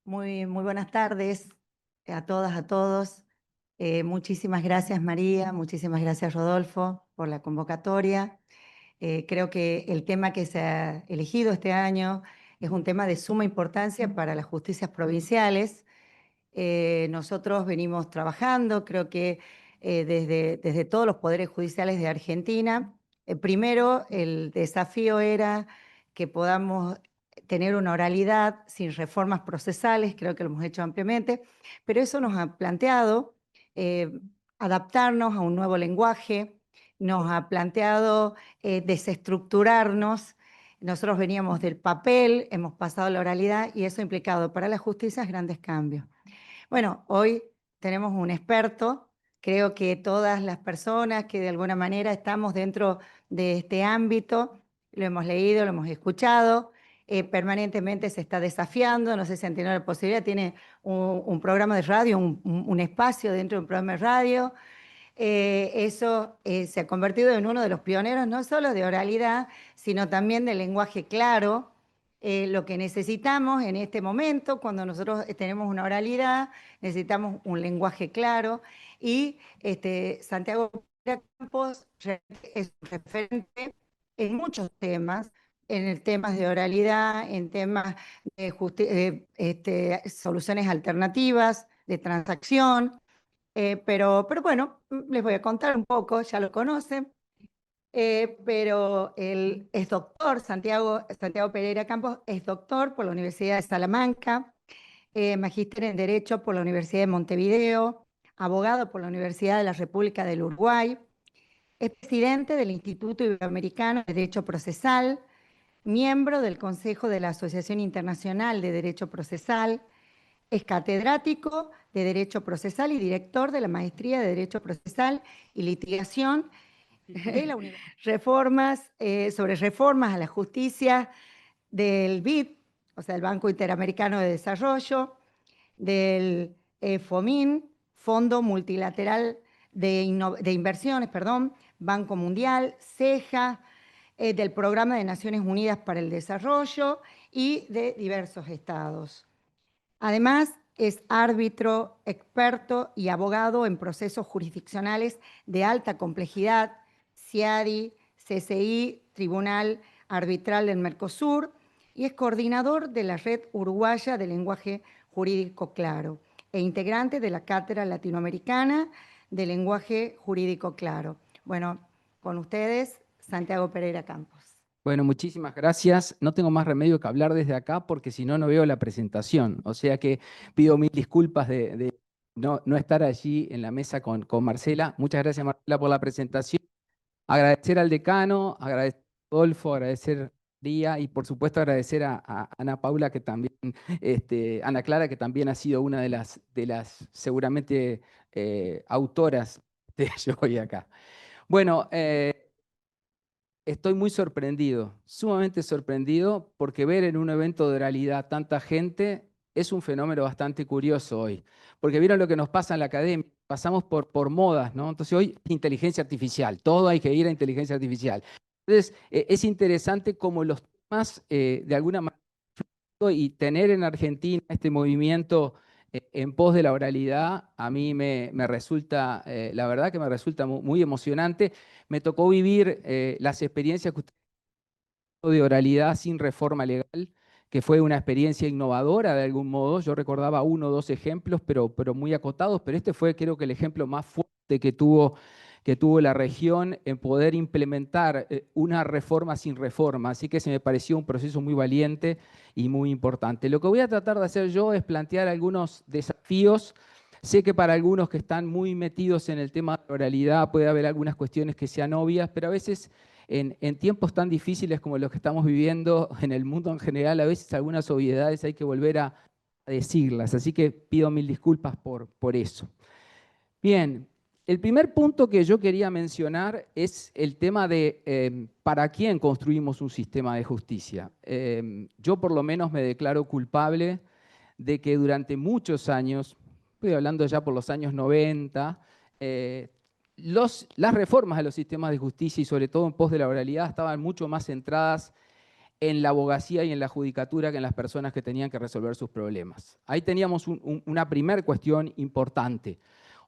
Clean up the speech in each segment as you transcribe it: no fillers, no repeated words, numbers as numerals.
Muy buenas tardes a todas, a todos. Muchísimas gracias, María, muchísimas gracias, Rodolfo, por la convocatoria. Creo que el tema que se ha elegido este año es un tema de suma importancia para las justicias provinciales. Nosotros venimos trabajando, creo que desde todos los poderes judiciales de Argentina. Primero, el desafío era que podamos tener una oralidad sin reformas procesales, creo que lo hemos hecho ampliamente, pero eso nos ha planteado eh, adaptarnos a un nuevo lenguaje, nos ha planteado desestructurarnos. Nosotros veníamos del papel, hemos pasado a la oralidad y eso ha implicado para las justicias grandes cambios. Bueno, hoy tenemos un experto. Creo que todas las personas que de alguna manera estamos dentro de este ámbito, lo hemos leído, lo hemos escuchado, permanentemente se está desafiando, no sé si han tenido la posibilidad, tiene un programa de radio, un espacio dentro de un programa de radio. Eso se ha convertido en uno de los pioneros, no solo de oralidad, sino también de lenguaje claro. Lo que necesitamos en este momento, cuando nosotros tenemos una oralidad, necesitamos un lenguaje claro. Y Santiago Campos es un referente en muchos temas, en temas de oralidad, en temas de soluciones alternativas, de transacción. Pero bueno, les voy a contar un poco, ya lo conocen. Pero él es doctor, Santiago Pereira Campos es doctor por la Universidad de Salamanca, magíster en Derecho por la Universidad de Montevideo, abogado por la Universidad de la República del Uruguay, es presidente del Instituto Iberoamericano de Derecho Procesal, miembro del Consejo de la Asociación Internacional de Derecho Procesal, es catedrático de Derecho Procesal y director de la Maestría de Derecho Procesal y Litigación de la Reformas, sobre reformas a la justicia del BID, o sea, el Banco Interamericano de Desarrollo, del FOMIN, Fondo Multilateral de Inversiones, perdón, Banco Mundial, CEJA, del Programa de Naciones Unidas para el Desarrollo y de diversos estados. Además, es árbitro, experto y abogado en procesos jurisdiccionales de alta complejidad, CIADI, CCI, Tribunal Arbitral del Mercosur, y es coordinador de la Red Uruguaya de Lenguaje Jurídico Claro e integrante de la Cátedra Latinoamericana de Lenguaje Jurídico Claro. Bueno, con ustedes, Santiago Pereira Campos. Bueno, muchísimas gracias. No tengo más remedio que hablar desde acá porque si no, no veo la presentación. O sea que pido mil disculpas de no estar allí en la mesa con Marcela. Muchas gracias, Marcela, por la presentación. Agradecer al decano, agradecer a Adolfo, agradecer a María y por supuesto agradecer a Ana Paula, que también, Ana Clara, que también ha sido una de las seguramente autoras de yo hoy acá. Bueno, estoy muy sorprendido, sumamente sorprendido, porque ver en un evento de oralidad tanta gente es un fenómeno bastante curioso hoy. Porque vieron lo que nos pasa en la academia, pasamos por modas, ¿no? Entonces hoy inteligencia artificial, todo hay que ir a inteligencia artificial. Entonces es interesante cómo los temas de alguna manera y tener en Argentina este movimiento en pos de la oralidad, a mí me resulta, la verdad que me resulta muy emocionante. Me tocó vivir las experiencias que usted de oralidad sin reforma legal, que fue una experiencia innovadora de algún modo. Yo recordaba uno o dos ejemplos, pero muy acotados, pero este fue creo que el ejemplo más fuerte que tuvo la región en poder implementar una reforma sin reforma. Así que se me pareció un proceso muy valiente y muy importante. Lo que voy a tratar de hacer yo es plantear algunos desafíos. Sé que para algunos que están muy metidos en el tema de la oralidad puede haber algunas cuestiones que sean obvias, pero a veces en tiempos tan difíciles como los que estamos viviendo en el mundo en general, a veces algunas obviedades hay que volver a decirlas. Así que pido mil disculpas por eso. Bien, el primer punto que yo quería mencionar es el tema de para quién construimos un sistema de justicia. Yo por lo menos me declaro culpable de que durante muchos años, estoy hablando ya por los años 90, las reformas de los sistemas de justicia y sobre todo en pos de la oralidad estaban mucho más centradas en la abogacía y en la judicatura que en las personas que tenían que resolver sus problemas. Ahí teníamos una primera cuestión importante.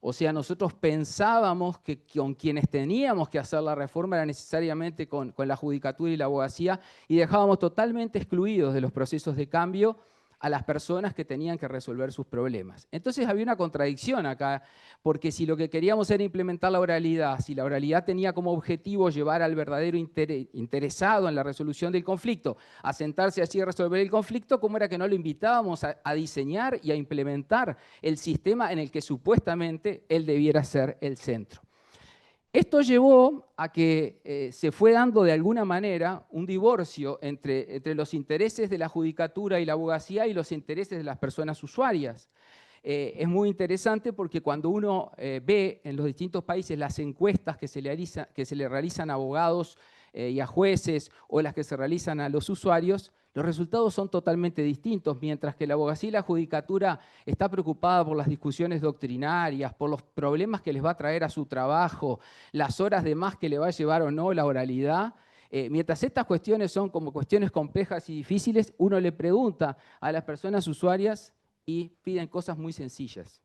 O sea, nosotros pensábamos que con quienes teníamos que hacer la reforma era necesariamente con la judicatura y la abogacía, y dejábamos totalmente excluidos de los procesos de cambio a las personas que tenían que resolver sus problemas. Entonces había una contradicción acá, porque si lo que queríamos era implementar la oralidad, si la oralidad tenía como objetivo llevar al verdadero interesado en la resolución del conflicto a sentarse así a resolver el conflicto, ¿cómo era que no lo invitábamos a diseñar y a implementar el sistema en el que supuestamente él debiera ser el centro? Esto llevó a que se fue dando de alguna manera un divorcio entre los intereses de la judicatura y la abogacía y los intereses de las personas usuarias. Es muy interesante porque cuando uno ve en los distintos países las encuestas que se le realizan a abogados y a jueces o las que se realizan a los usuarios, los resultados son totalmente distintos, mientras que la abogacía y la judicatura está preocupada por las discusiones doctrinarias, por los problemas que les va a traer a su trabajo, las horas de más que le va a llevar o no la oralidad. Mientras estas cuestiones son como cuestiones complejas y difíciles, uno le pregunta a las personas usuarias y piden cosas muy sencillas.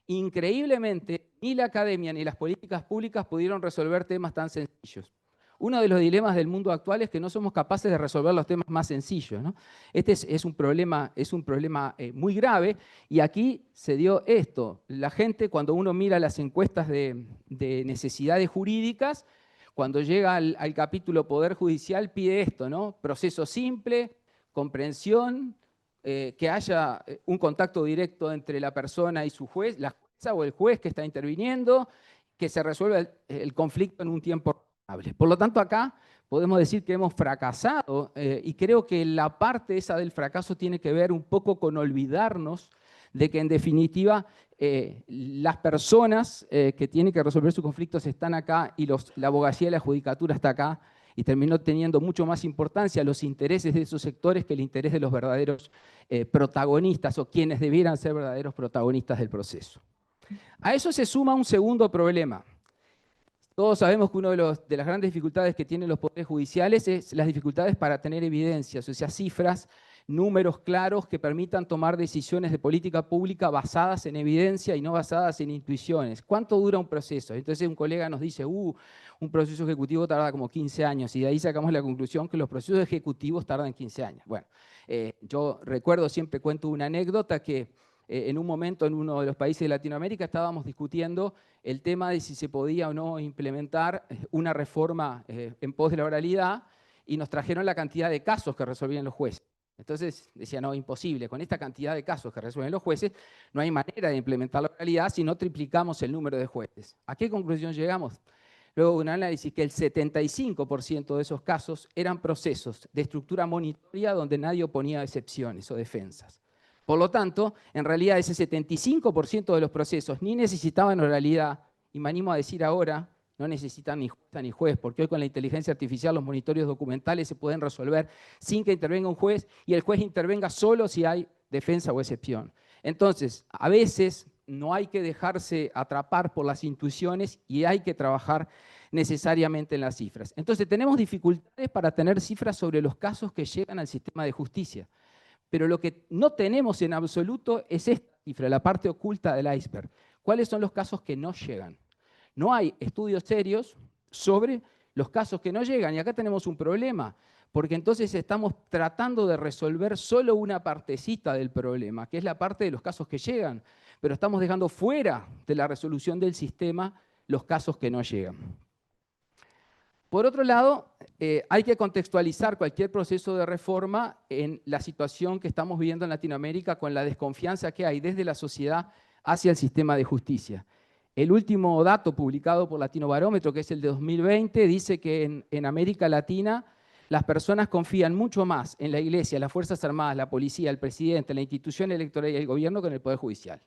Increíblemente, ni la academia ni las políticas públicas pudieron resolver temas tan sencillos. Uno de los dilemas del mundo actual es que no somos capaces de resolver los temas más sencillos, ¿no? Este es un problema muy grave, y aquí se dio esto. La gente, cuando uno mira las encuestas de necesidades jurídicas, cuando llega al capítulo Poder Judicial, pide esto, ¿no? Proceso simple, comprensión, que haya un contacto directo entre la persona y su juez, la jueza o el juez que está interviniendo, que se resuelva el conflicto en un tiempo. Por lo tanto, acá podemos decir que hemos fracasado, y creo que la parte esa del fracaso tiene que ver un poco con olvidarnos de que en definitiva las personas que tienen que resolver sus conflictos están acá y la abogacía y la judicatura está acá, y terminó teniendo mucho más importancia los intereses de esos sectores que el interés de los verdaderos protagonistas o quienes debieran ser verdaderos protagonistas del proceso. A eso se suma un segundo problema. Todos sabemos que una de las grandes dificultades que tienen los poderes judiciales es las dificultades para tener evidencias, o sea, cifras, números claros que permitan tomar decisiones de política pública basadas en evidencia y no basadas en intuiciones. ¿Cuánto dura un proceso? Entonces un colega nos dice, un proceso ejecutivo tarda como 15 años, y de ahí sacamos la conclusión que los procesos ejecutivos tardan 15 años. Bueno, yo recuerdo, siempre cuento una anécdota, que en un momento en uno de los países de Latinoamérica estábamos discutiendo el tema de si se podía o no implementar una reforma en pos de la oralidad, y nos trajeron la cantidad de casos que resolvían los jueces. Entonces decía, no, imposible, con esta cantidad de casos que resuelven los jueces no hay manera de implementar la oralidad si no triplicamos el número de jueces. ¿A qué conclusión llegamos? Luego de un análisis que el 75% de esos casos eran procesos de estructura monitoria donde nadie oponía excepciones o defensas. Por lo tanto, en realidad ese 75% de los procesos ni necesitaban oralidad, y me animo a decir ahora, no necesitan ni jueza ni juez, porque hoy con la inteligencia artificial los monitorios documentales se pueden resolver sin que intervenga un juez, y el juez intervenga solo si hay defensa o excepción. Entonces, a veces no hay que dejarse atrapar por las intuiciones y hay que trabajar necesariamente en las cifras. Entonces, tenemos dificultades para tener cifras sobre los casos que llegan al sistema de justicia. Pero lo que no tenemos en absoluto es esta cifra, la parte oculta del iceberg. ¿Cuáles son los casos que no llegan? No hay estudios serios sobre los casos que no llegan, y acá tenemos un problema, porque entonces estamos tratando de resolver solo una partecita del problema, que es la parte de los casos que llegan, pero estamos dejando fuera de la resolución del sistema los casos que no llegan. Por otro lado, hay que contextualizar cualquier proceso de reforma en la situación que estamos viviendo en Latinoamérica, con la desconfianza que hay desde la sociedad hacia el sistema de justicia. El último dato publicado por Latino Barómetro, que es el de 2020, dice que en América Latina las personas confían mucho más en la Iglesia, las Fuerzas Armadas, la policía, el presidente, la institución electoral y el gobierno que en el Poder Judicial.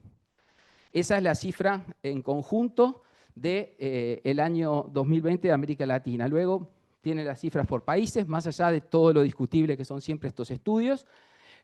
Esa es la cifra en conjunto del año 2020 de América Latina. Luego tiene las cifras por países, más allá de todo lo discutible que son siempre estos estudios.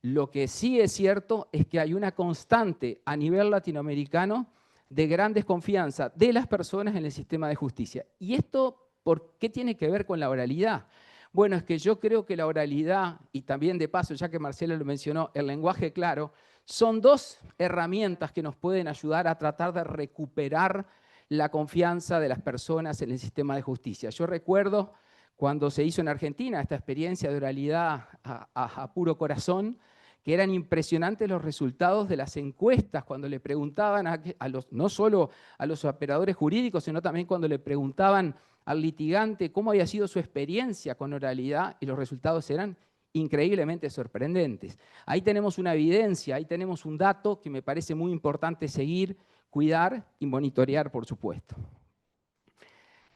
Lo que sí es cierto es que hay una constante a nivel latinoamericano de gran desconfianza de las personas en el sistema de justicia. ¿Y esto por qué tiene que ver con la oralidad? Bueno, es que yo creo que la oralidad, y también de paso, ya que Marcela lo mencionó, el lenguaje claro, son dos herramientas que nos pueden ayudar a tratar de recuperar la confianza de las personas en el sistema de justicia. Yo recuerdo cuando se hizo en Argentina esta experiencia de oralidad a puro corazón, que eran impresionantes los resultados de las encuestas cuando le preguntaban no solo a los operadores jurídicos, sino también cuando le preguntaban al litigante cómo había sido su experiencia con oralidad, y los resultados eran increíblemente sorprendentes. Ahí tenemos una evidencia, ahí tenemos un dato que me parece muy importante seguir, cuidar y monitorear, por supuesto.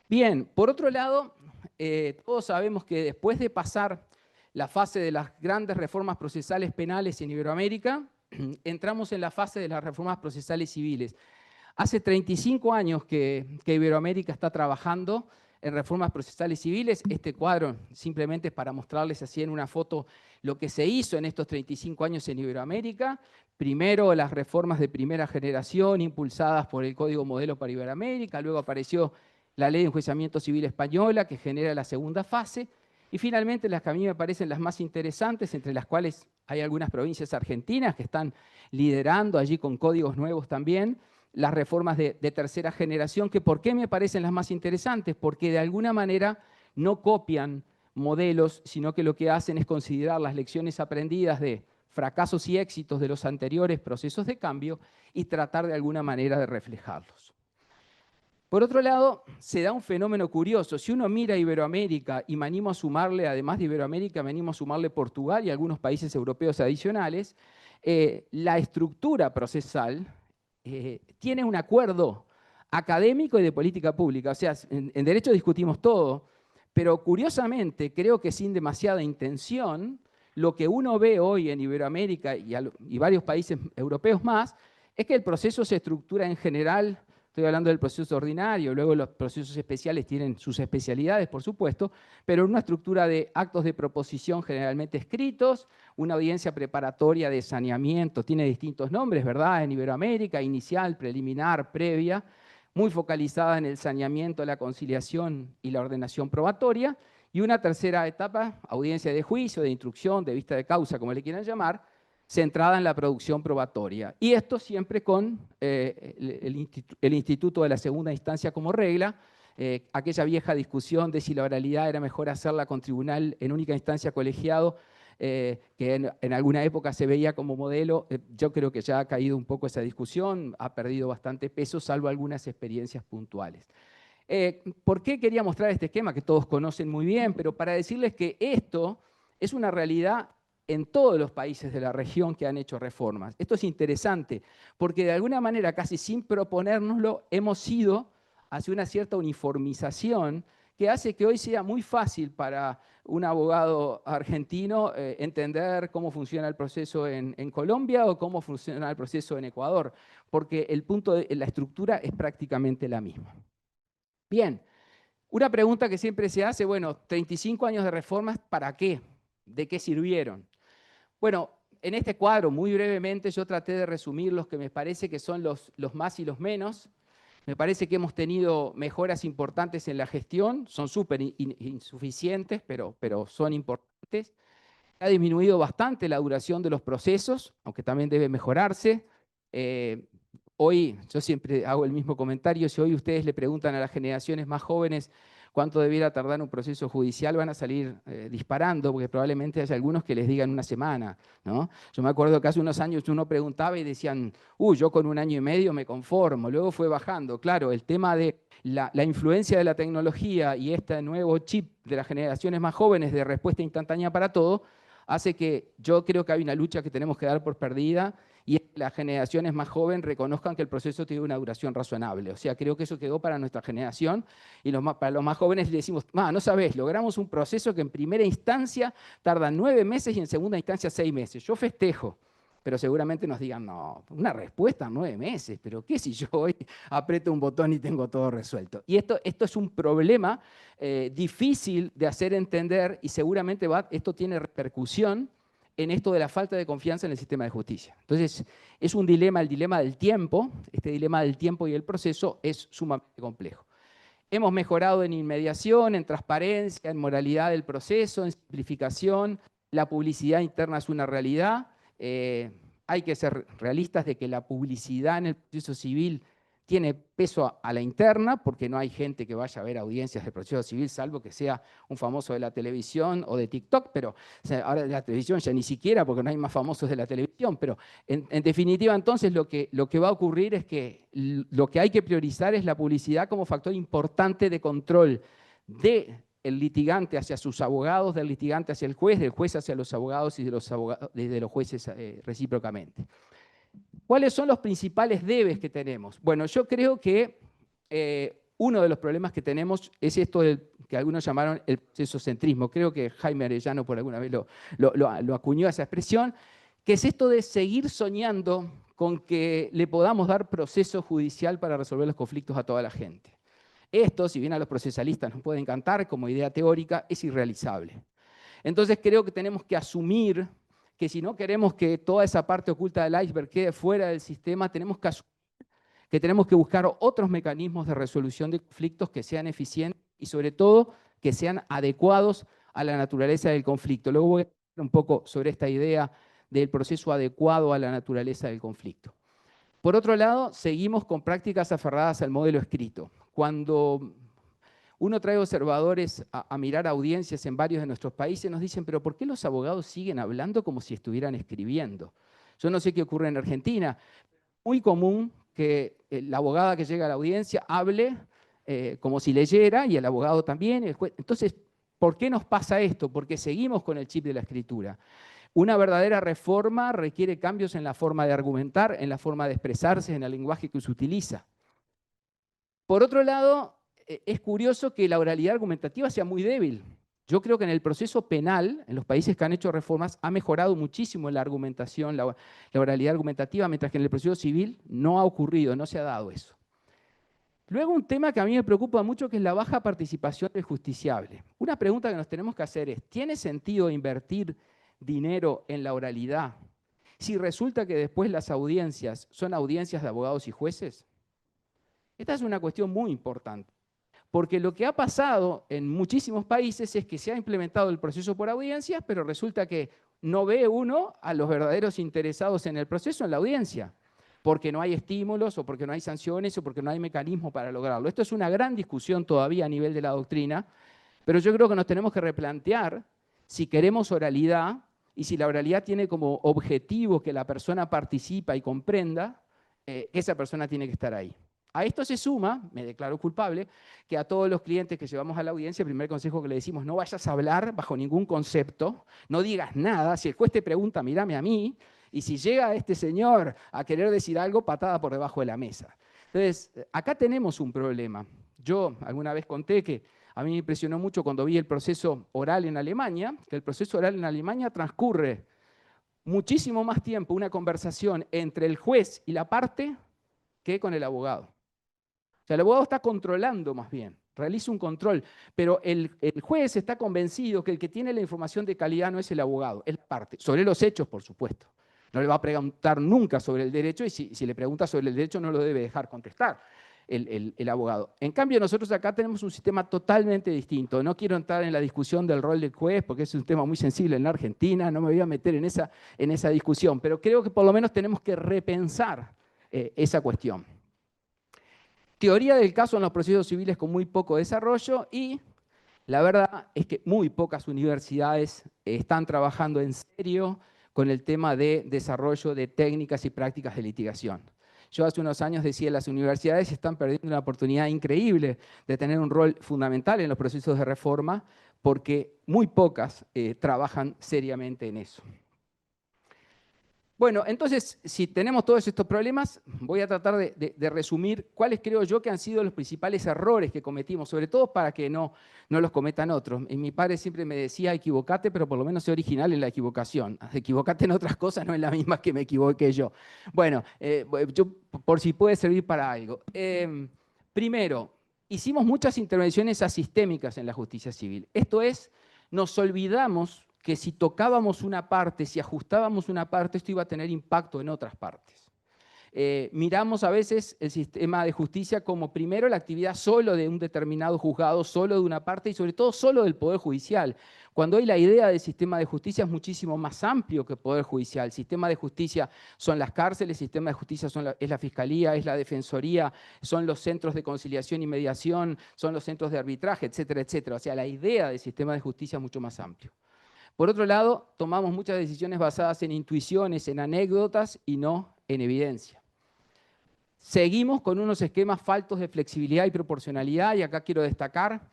Bien, por otro lado, todos sabemos que después de pasar la fase de las grandes reformas procesales penales en Iberoamérica, entramos en la fase de las reformas procesales civiles. Hace 35 años que Iberoamérica está trabajando en reformas procesales civiles. Este cuadro simplemente es para mostrarles así en una foto lo que se hizo en estos 35 años en Iberoamérica. Primero las reformas de primera generación impulsadas por el Código Modelo para Iberoamérica, luego apareció la Ley de Enjuiciamiento Civil Española que genera la segunda fase, y finalmente las que a mí me parecen las más interesantes, entre las cuales hay algunas provincias argentinas que están liderando allí con códigos nuevos también, las reformas de tercera generación, que ¿por qué me parecen las más interesantes? Porque de alguna manera no copian modelos, sino que lo que hacen es considerar las lecciones aprendidas de fracasos y éxitos de los anteriores procesos de cambio y tratar de alguna manera de reflejarlos. Por otro lado, se da un fenómeno curioso. Si uno mira Iberoamérica, y me animo a sumarle, además de Iberoamérica, me animo a sumarle Portugal y algunos países europeos adicionales, la estructura procesal tiene un acuerdo académico y de política pública. O sea, en derecho discutimos todo, pero curiosamente, creo que sin demasiada intención, lo que uno ve hoy en Iberoamérica y varios países europeos más, es que el proceso se estructura en general. Estoy hablando del proceso ordinario, luego los procesos especiales tienen sus especialidades, por supuesto, pero en una estructura de actos de proposición generalmente escritos, una audiencia preparatoria de saneamiento, tiene distintos nombres, ¿verdad? En Iberoamérica, inicial, preliminar, previa, muy focalizada en el saneamiento, la conciliación y la ordenación probatoria, y una tercera etapa, audiencia de juicio, de instrucción, de vista de causa, como le quieran llamar, centrada en la producción probatoria. Y esto siempre con el instituto de la segunda instancia como regla, aquella vieja discusión de si la oralidad era mejor hacerla con tribunal en única instancia colegiado, que en alguna época se veía como modelo. Yo creo que ya ha caído un poco esa discusión, ha perdido bastante peso, salvo algunas experiencias puntuales. ¿Por qué quería mostrar este esquema que todos conocen muy bien? Pero para decirles que esto es una realidad en todos los países de la región que han hecho reformas. Esto es interesante, porque de alguna manera, casi sin proponérnoslo, hemos ido hacia una cierta uniformización que hace que hoy sea muy fácil para un abogado argentino entender cómo funciona el proceso en Colombia o cómo funciona el proceso en Ecuador, porque la estructura es prácticamente la misma. Bien, una pregunta que siempre se hace, bueno, 35 años de reformas, ¿para qué? ¿De qué sirvieron? Bueno, en este cuadro, muy brevemente, yo traté de resumir los que me parece que son los más y los menos. Me parece que hemos tenido mejoras importantes en la gestión, son súper insuficientes, pero son importantes. Ha disminuido bastante la duración de los procesos, aunque también debe mejorarse. Hoy, yo siempre hago el mismo comentario, si hoy ustedes le preguntan a las generaciones más jóvenes cuánto debiera tardar un proceso judicial, van a salir disparando, porque probablemente haya algunos que les digan una semana, ¿no? Yo me acuerdo que hace unos años uno preguntaba y decían, yo con 1 año y medio me conformo, luego fue bajando. Claro, el tema de la influencia de la tecnología y este nuevo chip de las generaciones más jóvenes de respuesta instantánea para todo, hace que yo creo que hay una lucha que tenemos que dar por perdida, y es que las generaciones más jóvenes reconozcan que el proceso tiene una duración razonable. O sea, creo que eso quedó para nuestra generación, y para los más jóvenes le decimos, no sabés, logramos un proceso que en primera instancia tarda 9 meses y en segunda instancia 6 meses. Yo festejo, pero seguramente nos digan, no, una respuesta en 9 meses, pero ¿qué si yo hoy aprieto un botón y tengo todo resuelto? Y esto es un problema difícil de hacer entender, y seguramente esto tiene repercusión en esto de la falta de confianza en el sistema de justicia. Entonces, es un dilema, el dilema del tiempo. Este dilema del tiempo y el proceso es sumamente complejo. Hemos mejorado en inmediación, en transparencia, en moralidad del proceso, en simplificación. La publicidad interna es una realidad. Hay que ser realistas de que la publicidad en el proceso civil tiene peso a la interna, porque no hay gente que vaya a ver audiencias del proceso civil, salvo que sea un famoso de la televisión o de TikTok, pero o sea, ahora de la televisión ya ni siquiera, porque no hay más famosos de la televisión, pero en definitiva entonces lo que va a ocurrir es que lo que hay que priorizar es la publicidad como factor importante de control del litigante hacia sus abogados, del litigante hacia el juez, del juez hacia los abogados y de los jueces recíprocamente. ¿Cuáles son los principales debes que tenemos? Bueno, yo creo que uno de los problemas que tenemos es esto que algunos llamaron el procesocentrismo. Creo que Jaime Arellano por alguna vez lo acuñó esa expresión, que es esto de seguir soñando con que le podamos dar proceso judicial para resolver los conflictos a toda la gente. Esto, si bien a los procesalistas nos puede encantar como idea teórica, es irrealizable. Entonces creo que tenemos que asumir que si no queremos que toda esa parte oculta del iceberg quede fuera del sistema, tenemos que asumir que tenemos que buscar otros mecanismos de resolución de conflictos que sean eficientes y sobre todo que sean adecuados a la naturaleza del conflicto. Luego voy a hablar un poco sobre esta idea del proceso adecuado a la naturaleza del conflicto. Por otro lado, seguimos con prácticas aferradas al modelo escrito. Cuando uno trae observadores a mirar audiencias en varios de nuestros países, nos dicen, pero ¿por qué los abogados siguen hablando como si estuvieran escribiendo? Yo no sé qué ocurre en Argentina. Muy común que la abogada que llega a la audiencia hable como si leyera y el abogado también. El juez. Entonces, ¿por qué nos pasa esto? Porque seguimos con el chip de la escritura. Una verdadera reforma requiere cambios en la forma de argumentar, en la forma de expresarse, en el lenguaje que se utiliza. Por otro lado, es curioso que la oralidad argumentativa sea muy débil. Yo creo que en el proceso penal, en los países que han hecho reformas, ha mejorado muchísimo la argumentación, la oralidad argumentativa, mientras que en el proceso civil no ha ocurrido, no se ha dado eso. Luego un tema que a mí me preocupa mucho, que es la baja participación del justiciable. Una pregunta que nos tenemos que hacer es, ¿tiene sentido invertir dinero en la oralidad si resulta que después las audiencias son audiencias de abogados y jueces? Esta es una cuestión muy importante, porque lo que ha pasado en muchísimos países es que se ha implementado el proceso por audiencias, pero resulta que no ve uno a los verdaderos interesados en el proceso en la audiencia, porque no hay estímulos o porque no hay sanciones o porque no hay mecanismo para lograrlo. Esto es una gran discusión todavía a nivel de la doctrina, pero yo creo que nos tenemos que replantear si queremos oralidad y si la oralidad tiene como objetivo que la persona participa y comprenda, esa persona tiene que estar ahí. A esto se suma, me declaro culpable, que a todos los clientes que llevamos a la audiencia, el primer consejo que le decimos, no vayas a hablar bajo ningún concepto, no digas nada, si el juez te pregunta, mírame a mí, y si llega este señor a querer decir algo, patada por debajo de la mesa. Entonces, acá tenemos un problema. Yo alguna vez conté que a mí me impresionó mucho cuando vi el proceso oral en Alemania, que el proceso oral en Alemania transcurre muchísimo más tiempo una conversación entre el juez y la parte que con el abogado. O sea, el abogado está controlando más bien, realiza un control, pero el juez está convencido que el que tiene la información de calidad no es el abogado, es la parte, sobre los hechos, por supuesto. No le va a preguntar nunca sobre el derecho y si le pregunta sobre el derecho no lo debe dejar contestar el abogado. En cambio, nosotros acá tenemos un sistema totalmente distinto. No quiero entrar en la discusión del rol del juez porque es un tema muy sensible en la Argentina, no me voy a meter en esa discusión, pero creo que por lo menos tenemos que repensar esa cuestión. Teoría del caso en los procesos civiles con muy poco desarrollo y la verdad es que muy pocas universidades están trabajando en serio con el tema de desarrollo de técnicas y prácticas de litigación. Yo hace unos años decía, las universidades están perdiendo una oportunidad increíble de tener un rol fundamental en los procesos de reforma porque muy pocas trabajan seriamente en eso. Bueno, entonces, si tenemos todos estos problemas, voy a tratar de resumir cuáles creo yo que han sido los principales errores que cometimos, sobre todo para que no los cometan otros. Y mi padre siempre me decía, equivocate, pero por lo menos sé original en la equivocación. Equivocate en otras cosas no es la misma que me equivoqué yo. Bueno, yo, por si puede servir para algo. Primero, hicimos muchas intervenciones asistémicas en la justicia civil. Esto es, nos olvidamos que si tocábamos una parte, si ajustábamos una parte, esto iba a tener impacto en otras partes. miramos a veces el sistema de justicia como primero la actividad solo de un determinado juzgado, solo de una parte y sobre todo solo del Poder Judicial. Cuando hoy la idea del sistema de justicia es muchísimo más amplio que el Poder Judicial. El sistema de justicia son las cárceles, el sistema de justicia es la Fiscalía, es la Defensoría, son los centros de conciliación y mediación, son los centros de arbitraje, etcétera, etcétera. O sea, la idea del sistema de justicia es mucho más amplio. Por otro lado, tomamos muchas decisiones basadas en intuiciones, en anécdotas y no en evidencia. Seguimos con unos esquemas faltos de flexibilidad y proporcionalidad, y acá quiero destacar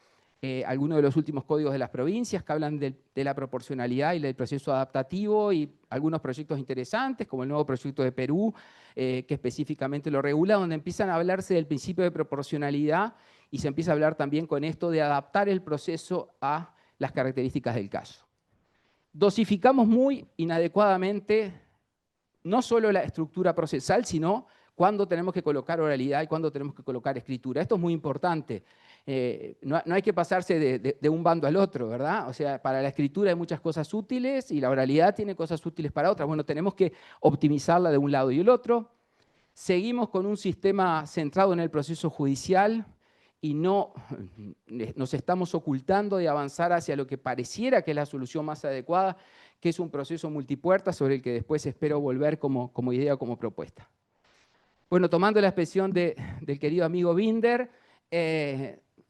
algunos de los últimos códigos de las provincias que hablan de la proporcionalidad y del proceso adaptativo, y algunos proyectos interesantes, como el nuevo proyecto de Perú, que específicamente lo regula, donde empiezan a hablarse del principio de proporcionalidad y se empieza a hablar también con esto de adaptar el proceso a las características del caso. Dosificamos muy inadecuadamente no solo la estructura procesal, sino cuándo tenemos que colocar oralidad y cuándo tenemos que colocar escritura. Esto es muy importante. No hay que pasarse de un bando al otro, ¿verdad? O sea, para la escritura hay muchas cosas útiles y la oralidad tiene cosas útiles para otras. Bueno, tenemos que optimizarla de un lado y el otro. Seguimos con un sistema centrado en el proceso judicial y no nos estamos ocultando de avanzar hacia lo que pareciera que es la solución más adecuada, que es un proceso multipuertas sobre el que después espero volver como idea o como propuesta. Bueno, tomando la expresión del querido amigo Binder,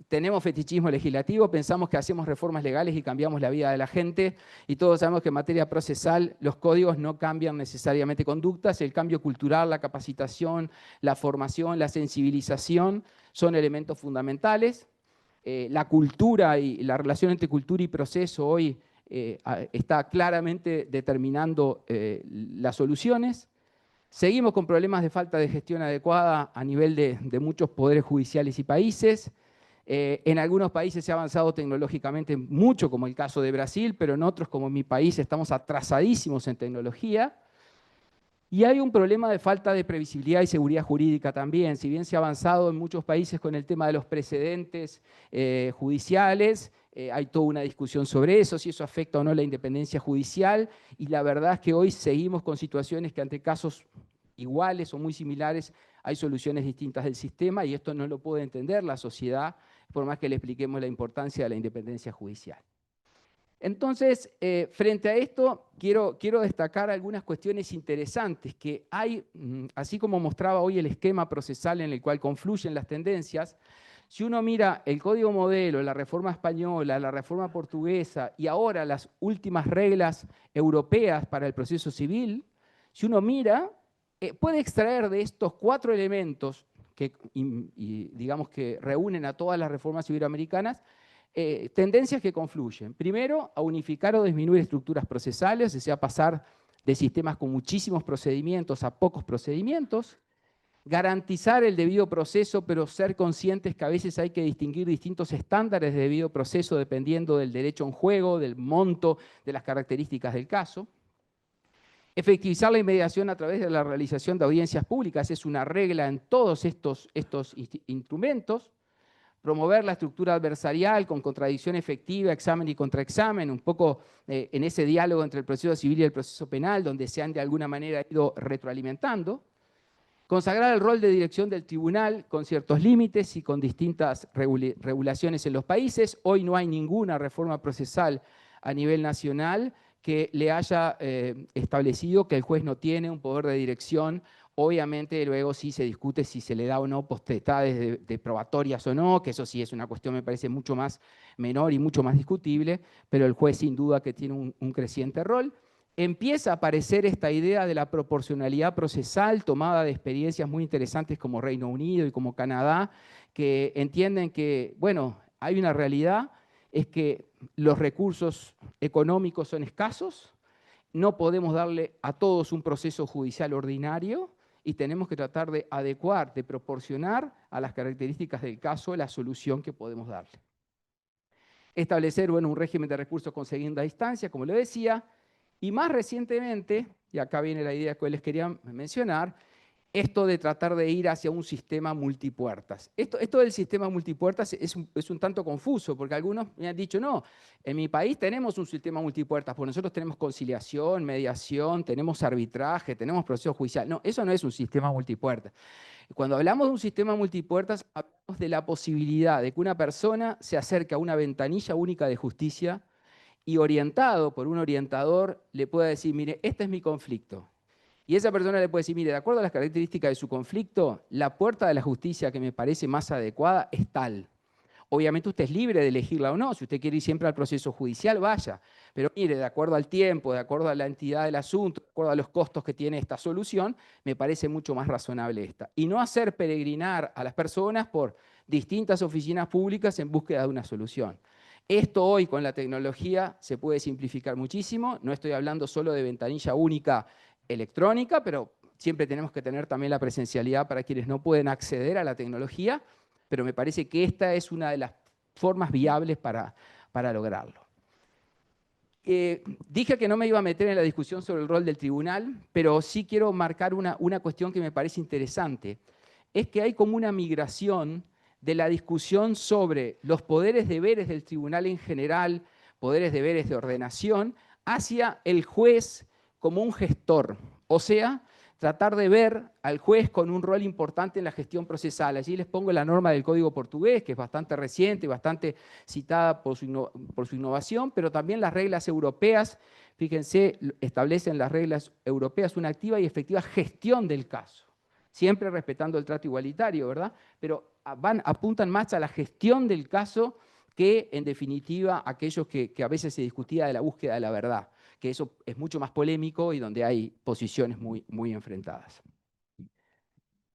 tenemos fetichismo legislativo, pensamos que hacemos reformas legales y cambiamos la vida de la gente, y todos sabemos que en materia procesal los códigos no cambian necesariamente conductas, el cambio cultural, la capacitación, la formación, la sensibilización son elementos fundamentales. La cultura y la relación entre cultura y proceso hoy está claramente determinando las soluciones. Seguimos con problemas de falta de gestión adecuada a nivel de muchos poderes judiciales y países. En algunos países se ha avanzado tecnológicamente mucho, como el caso de Brasil, pero en otros, como en mi país, estamos atrasadísimos en tecnología. Y hay un problema de falta de previsibilidad y seguridad jurídica también. Si bien se ha avanzado en muchos países con el tema de los precedentes judiciales, hay toda una discusión sobre eso, si eso afecta o no la independencia judicial, y la verdad es que hoy seguimos con situaciones que ante casos iguales o muy similares hay soluciones distintas del sistema, y esto no lo puede entender la sociedad, por más que le expliquemos la importancia de la independencia judicial. Entonces, frente a esto, quiero destacar algunas cuestiones interesantes que hay, así como mostraba hoy el esquema procesal en el cual confluyen las tendencias. Si uno mira el Código Modelo, la reforma española, la reforma portuguesa y ahora las últimas reglas europeas para el proceso civil, si uno mira, puede extraer de estos 4 elementos que digamos que reúnen a todas las reformas iberoamericanas, tendencias que confluyen. Primero, a unificar o disminuir estructuras procesales, o sea, pasar de sistemas con muchísimos procedimientos a pocos procedimientos. Garantizar el debido proceso, pero ser conscientes que a veces hay que distinguir distintos estándares de debido proceso dependiendo del derecho en juego, del monto, de las características del caso. Efectivizar la inmediación a través de la realización de audiencias públicas es una regla en todos estos instrumentos. Promover la estructura adversarial con contradicción efectiva, examen y contraexamen, un poco en ese diálogo entre el proceso civil y el proceso penal, donde se han de alguna manera ido retroalimentando. Consagrar el rol de dirección del tribunal con ciertos límites y con distintas regulaciones en los países. Hoy no hay ninguna reforma procesal a nivel nacional que le haya establecido que el juez no tiene un poder de dirección. Obviamente luego sí se discute si se le da o no potestades de probatorias o no, que eso sí es una cuestión me parece mucho más menor y mucho más discutible, pero el juez sin duda que tiene un creciente rol. Empieza a aparecer esta idea de la proporcionalidad procesal tomada de experiencias muy interesantes como Reino Unido y como Canadá, que entienden que, bueno, hay una realidad, es que los recursos económicos son escasos, no podemos darle a todos un proceso judicial ordinario y tenemos que tratar de adecuar, de proporcionar a las características del caso la solución que podemos darle. Establecer, bueno, un régimen de recursos con segunda instancia, como le decía, y más recientemente, y acá viene la idea que les quería mencionar, esto de tratar de ir hacia un sistema multipuertas. Esto del sistema multipuertas es un tanto confuso, porque algunos me han dicho, no, en mi país tenemos un sistema multipuertas, porque nosotros tenemos conciliación, mediación, tenemos arbitraje, tenemos proceso judicial. No, eso no es un sistema multipuertas. Cuando hablamos de un sistema multipuertas, hablamos de la posibilidad de que una persona se acerque a una ventanilla única de justicia y orientado por un orientador le pueda decir, mire, este es mi conflicto. Y esa persona le puede decir, mire, de acuerdo a las características de su conflicto, la puerta de la justicia que me parece más adecuada es tal. Obviamente usted es libre de elegirla o no. Si usted quiere ir siempre al proceso judicial, vaya. Pero mire, de acuerdo al tiempo, de acuerdo a la entidad del asunto, de acuerdo a los costos que tiene esta solución, me parece mucho más razonable esta. Y no hacer peregrinar a las personas por distintas oficinas públicas en búsqueda de una solución. Esto hoy con la tecnología se puede simplificar muchísimo. No estoy hablando solo de ventanilla única electrónica, pero siempre tenemos que tener también la presencialidad para quienes no pueden acceder a la tecnología, pero me parece que esta es una de las formas viables para lograrlo. Dije que no me iba a meter en la discusión sobre el rol del tribunal, pero sí quiero marcar una cuestión que me parece interesante. Es que hay como una migración de la discusión sobre los poderes deberes del tribunal en general, poderes deberes de ordenación, hacia el juez como un gestor, o sea, tratar de ver al juez con un rol importante en la gestión procesal. Allí les pongo la norma del Código Portugués, que es bastante reciente y bastante citada por su innovación, pero también las reglas europeas, fíjense, establecen las reglas europeas una activa y efectiva gestión del caso, siempre respetando el trato igualitario, ¿verdad? Pero apuntan más a la gestión del caso que, en definitiva, aquellos que a veces se discutía de la búsqueda de la verdad, que eso es mucho más polémico y donde hay posiciones muy enfrentadas.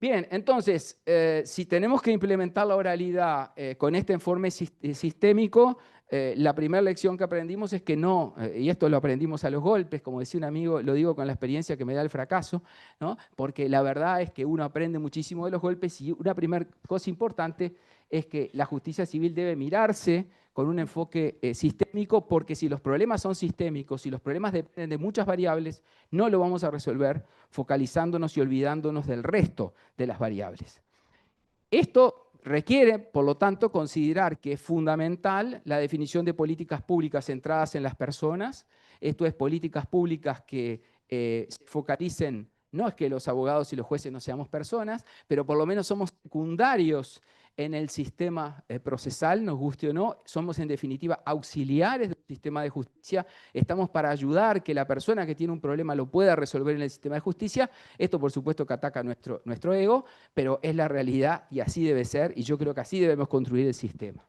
Bien, entonces, si tenemos que implementar la oralidad con este informe sistémico, la primera lección que aprendimos es que no, y esto lo aprendimos a los golpes, como decía un amigo, lo digo con la experiencia que me da el fracaso, ¿no? Porque la verdad es que uno aprende muchísimo de los golpes y una primera cosa importante es que la justicia civil debe mirarse con un enfoque sistémico, porque si los problemas son sistémicos, si los problemas dependen de muchas variables, no lo vamos a resolver focalizándonos y olvidándonos del resto de las variables. Esto requiere, por lo tanto, considerar que es fundamental la definición de políticas públicas centradas en las personas. Esto es, políticas públicas que se focalicen, no es que los abogados y los jueces no seamos personas, pero por lo menos somos secundarios en el sistema procesal, nos guste o no, somos en definitiva auxiliares del sistema de justicia, estamos para ayudar que la persona que tiene un problema lo pueda resolver en el sistema de justicia. Esto por supuesto que ataca nuestro ego, pero es la realidad y así debe ser, y yo creo que así debemos construir el sistema.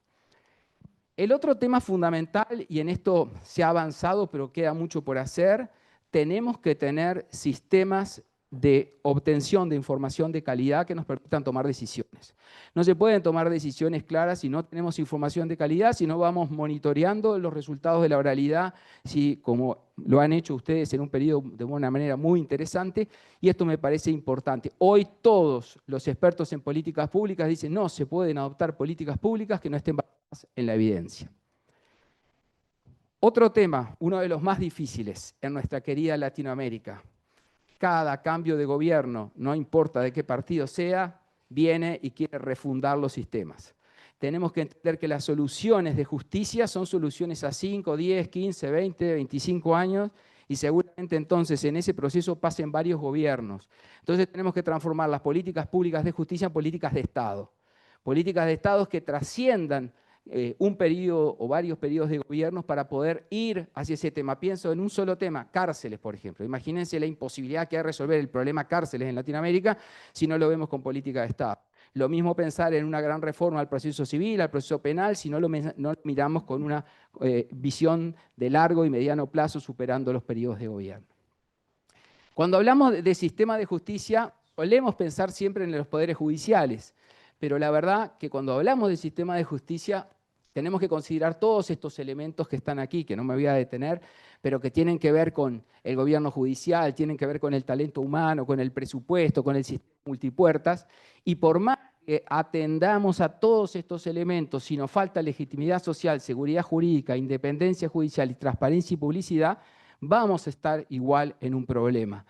El otro tema fundamental, y en esto se ha avanzado pero queda mucho por hacer, tenemos que tener sistemas de obtención de información de calidad que nos permitan tomar decisiones. No se pueden tomar decisiones claras si no tenemos información de calidad, si no vamos monitoreando los resultados de la oralidad, si, como lo han hecho ustedes en un periodo de una manera muy interesante, y esto me parece importante. Hoy todos los expertos en políticas públicas dicen no se pueden adoptar políticas públicas que no estén basadas en la evidencia. Otro tema, uno de los más difíciles en nuestra querida Latinoamérica. Cada cambio de gobierno, no importa de qué partido sea, viene y quiere refundar los sistemas. Tenemos que entender que las soluciones de justicia son soluciones a 5, 10, 15, 20, 25 años y seguramente entonces en ese proceso pasen varios gobiernos. Entonces tenemos que transformar las políticas públicas de justicia en políticas de Estado. Políticas de Estado que trasciendan un periodo o varios periodos de gobiernos para poder ir hacia ese tema. Pienso en un solo tema, cárceles, por ejemplo. Imagínense la imposibilidad que hay de resolver el problema cárceles en Latinoamérica si no lo vemos con política de Estado. Lo mismo pensar en una gran reforma al proceso civil, al proceso penal, si no lo miramos con una visión de largo y mediano plazo superando los periodos de gobierno. Cuando hablamos de sistema de justicia, solemos pensar siempre en los poderes judiciales, pero la verdad que cuando hablamos del sistema de justicia tenemos que considerar todos estos elementos que están aquí, que no me voy a detener, pero que tienen que ver con el gobierno judicial, tienen que ver con el talento humano, con el presupuesto, con el sistema multipuertas, y por más que atendamos a todos estos elementos, si nos falta legitimidad social, seguridad jurídica, independencia judicial y transparencia y publicidad, vamos a estar igual en un problema.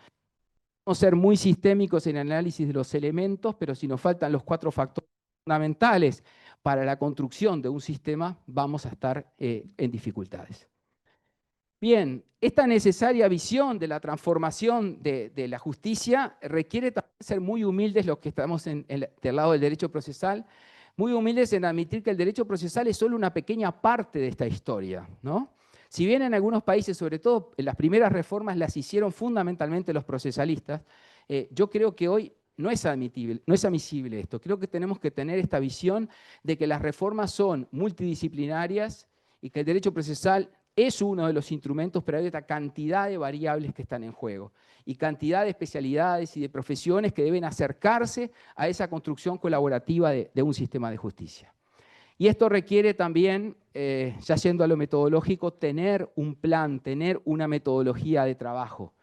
Podemos ser muy sistémicos en el análisis de los elementos, pero si nos faltan los 4 factores fundamentales para la construcción de un sistema, vamos a estar en dificultades. Bien, esta necesaria visión de la transformación de la justicia requiere también ser muy humildes los que estamos del lado del derecho procesal, muy humildes en admitir que el derecho procesal es solo una pequeña parte de esta historia, ¿no? Si bien en algunos países, sobre todo en las primeras reformas, las hicieron fundamentalmente los procesalistas, yo creo que hoy no es admisible esto. Creo que tenemos que tener esta visión de que las reformas son multidisciplinarias y que el derecho procesal es uno de los instrumentos, pero hay otra cantidad de variables que están en juego y cantidad de especialidades y de profesiones que deben acercarse a esa construcción colaborativa de un sistema de justicia. Y esto requiere también, ya yendo a lo metodológico, tener un plan, tener una metodología de trabajo.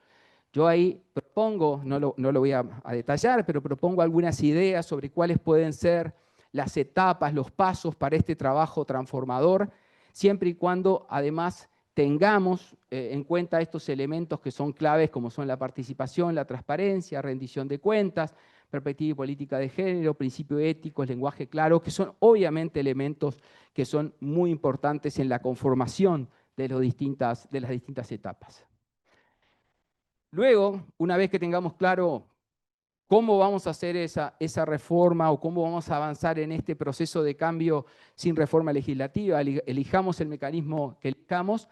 Yo ahí propongo, no lo voy a detallar, pero propongo algunas ideas sobre cuáles pueden ser las etapas, los pasos para este trabajo transformador, siempre y cuando además tengamos en cuenta estos elementos que son claves, como son la participación, la transparencia, rendición de cuentas, perspectiva y política de género, principios éticos, lenguaje claro, que son obviamente elementos que son muy importantes en la conformación de las distintas etapas. Luego, una vez que tengamos claro cómo vamos a hacer esa reforma o cómo vamos a avanzar en este proceso de cambio sin reforma legislativa, elijamos el mecanismo que elijamos,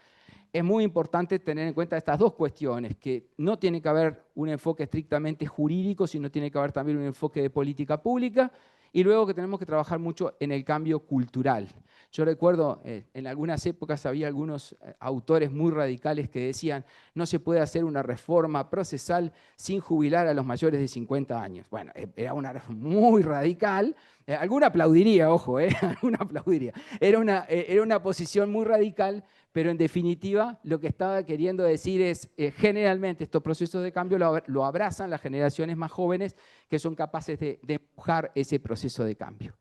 es muy importante tener en cuenta estas dos cuestiones, que no tiene que haber un enfoque estrictamente jurídico, sino tiene que haber también un enfoque de política pública, y luego que tenemos que trabajar mucho en el cambio cultural. Yo recuerdo, en algunas épocas había algunos autores muy radicales que decían no se puede hacer una reforma procesal sin jubilar a los mayores de 50 años. Bueno, era una reforma muy radical. Alguna aplaudiría, ojo, alguna aplaudiría. Era una posición muy radical, pero en definitiva lo que estaba queriendo decir es generalmente estos procesos de cambio lo abrazan las generaciones más jóvenes que son capaces de empujar ese proceso de cambio.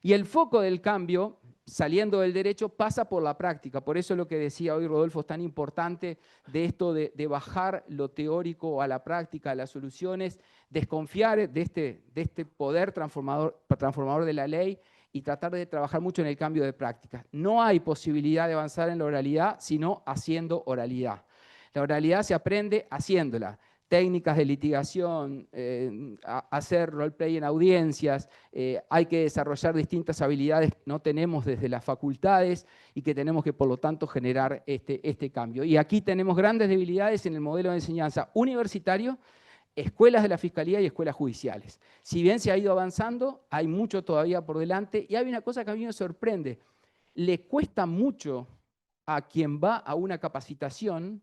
Y el foco del cambio, saliendo del derecho, pasa por la práctica. Por eso lo que decía hoy Rodolfo es tan importante de esto de bajar lo teórico a la práctica, a las soluciones, desconfiar de este poder transformador de la ley y tratar de trabajar mucho en el cambio de prácticas. No hay posibilidad de avanzar en la oralidad sino haciendo oralidad. La oralidad se aprende haciéndola. Técnicas de litigación, hacer roleplay en audiencias, hay que desarrollar distintas habilidades que no tenemos desde las facultades y que tenemos que, por lo tanto, generar este cambio. Y aquí tenemos grandes debilidades en el modelo de enseñanza universitario, escuelas de la Fiscalía y escuelas judiciales. Si bien se ha ido avanzando, hay mucho todavía por delante y hay una cosa que a mí me sorprende. Le cuesta mucho a quien va a una capacitación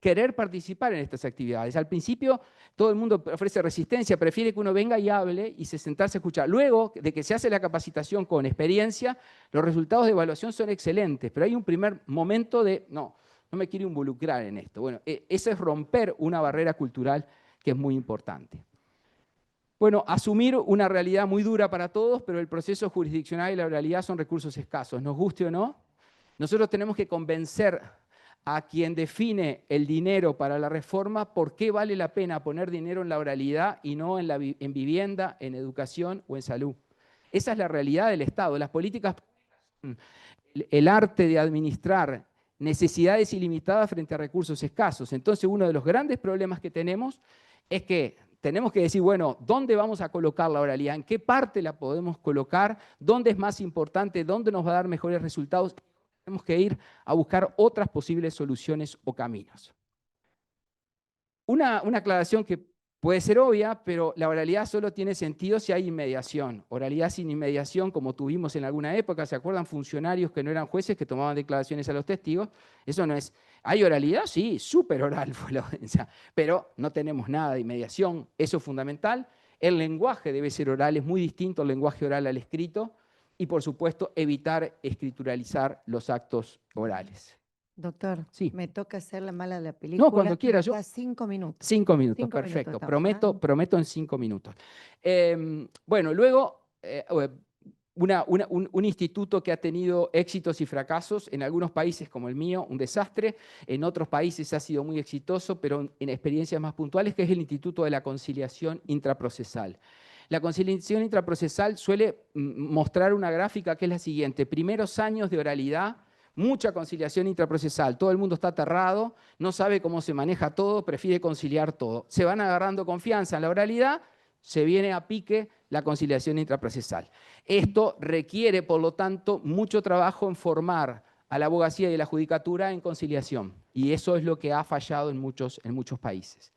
querer participar en estas actividades. Al principio todo el mundo ofrece resistencia, prefiere que uno venga y hable y se sentarse a escuchar. Luego de que se hace la capacitación con experiencia, los resultados de evaluación son excelentes, pero hay un primer momento de, no me quiero involucrar en esto. Bueno, eso es romper una barrera cultural que es muy importante. Bueno, asumir una realidad muy dura para todos, pero el proceso jurisdiccional y la oralidad son recursos escasos, nos guste o no. Nosotros tenemos que convencer a quien define el dinero para la reforma por qué vale la pena poner dinero en la oralidad y no en vivienda, en educación o en salud. Esa es la realidad del Estado. Las políticas, el arte de administrar necesidades ilimitadas frente a recursos escasos. Entonces, uno de los grandes problemas que tenemos es que tenemos que decir, bueno, ¿dónde vamos a colocar la oralidad? ¿En qué parte la podemos colocar? ¿Dónde es más importante? ¿Dónde nos va a dar mejores resultados? Tenemos que ir a buscar otras posibles soluciones o caminos. Una aclaración que puede ser obvia, pero la oralidad solo tiene sentido si hay inmediación. Oralidad sin inmediación, como tuvimos en alguna época, ¿se acuerdan? Funcionarios que no eran jueces que tomaban declaraciones a los testigos. Eso no es... ¿Hay oralidad? Sí, súper oral fue la audiencia, pero no tenemos nada de inmediación. Eso es fundamental. El lenguaje debe ser oral, es muy distinto el lenguaje oral al escrito. Y, por supuesto, evitar escrituralizar los actos orales. Doctor, sí. Me toca hacer la mala de la película. No, cuando quiera. Yo, 5 minutos. 5 minutos, perfecto. Prometo en 5 minutos. Bueno, luego, un instituto que ha tenido éxitos y fracasos, en algunos países como el mío, un desastre, en otros países ha sido muy exitoso, pero en experiencias más puntuales, que es el Instituto de la Conciliación Intraprocesal. La conciliación intraprocesal suele mostrar una gráfica que es la siguiente: primeros años de oralidad, mucha conciliación intraprocesal, todo el mundo está aterrado, no sabe cómo se maneja todo, prefiere conciliar todo. Se van agarrando confianza en la oralidad, se viene a pique la conciliación intraprocesal. Esto requiere, por lo tanto, mucho trabajo en formar a la abogacía y a la judicatura en conciliación, y eso es lo que ha fallado en muchos países.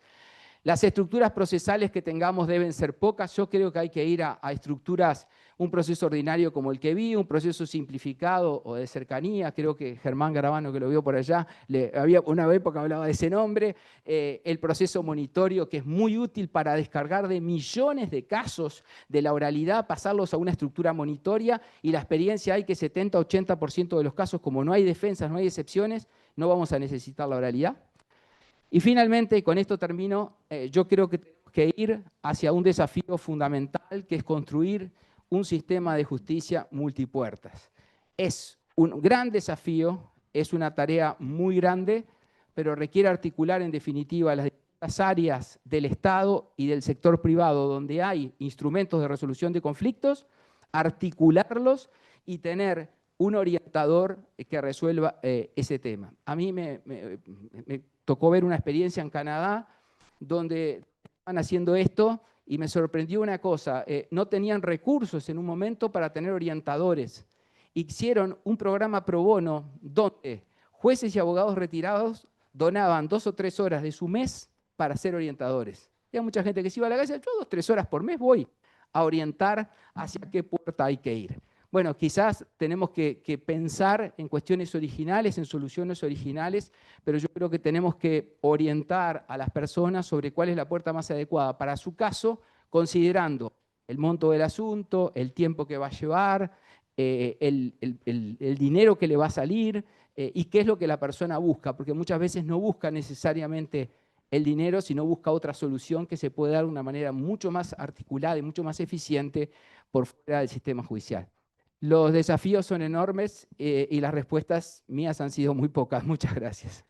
Las estructuras procesales que tengamos deben ser pocas. Yo creo que hay que ir a estructuras, un proceso ordinario como el que vi, un proceso simplificado o de cercanía. Creo que Germán Garabano, que lo vio por allá, había una época hablaba de ese nombre. El proceso monitorio, que es muy útil para descargar de millones de casos de la oralidad, pasarlos a una estructura monitoria, y la experiencia hay que 70-80% de los casos, como no hay defensas, no hay excepciones, no vamos a necesitar la oralidad. Y finalmente, y con esto termino, yo creo que tenemos que ir hacia un desafío fundamental, que es construir un sistema de justicia multipuertas. Es un gran desafío, es una tarea muy grande, pero requiere articular en definitiva las distintas áreas del Estado y del sector privado donde hay instrumentos de resolución de conflictos, articularlos y tener un orientador que resuelva ese tema. A mí me tocó ver una experiencia en Canadá donde estaban haciendo esto y me sorprendió una cosa: no tenían recursos en un momento para tener orientadores. Hicieron un programa pro bono donde jueces y abogados retirados donaban 2 o 3 horas de su mes para ser orientadores. Había mucha gente que se iba a la calle: yo 2 o 3 horas por mes voy a orientar hacia qué puerta hay que ir. Bueno, quizás tenemos que pensar en cuestiones originales, en soluciones originales, pero yo creo que tenemos que orientar a las personas sobre cuál es la puerta más adecuada para su caso, considerando el monto del asunto, el tiempo que va a llevar, el dinero que le va a salir, y qué es lo que la persona busca, porque muchas veces no busca necesariamente el dinero, sino busca otra solución que se puede dar de una manera mucho más articulada y mucho más eficiente por fuera del sistema judicial. Los desafíos son enormes y las respuestas mías han sido muy pocas. Muchas gracias.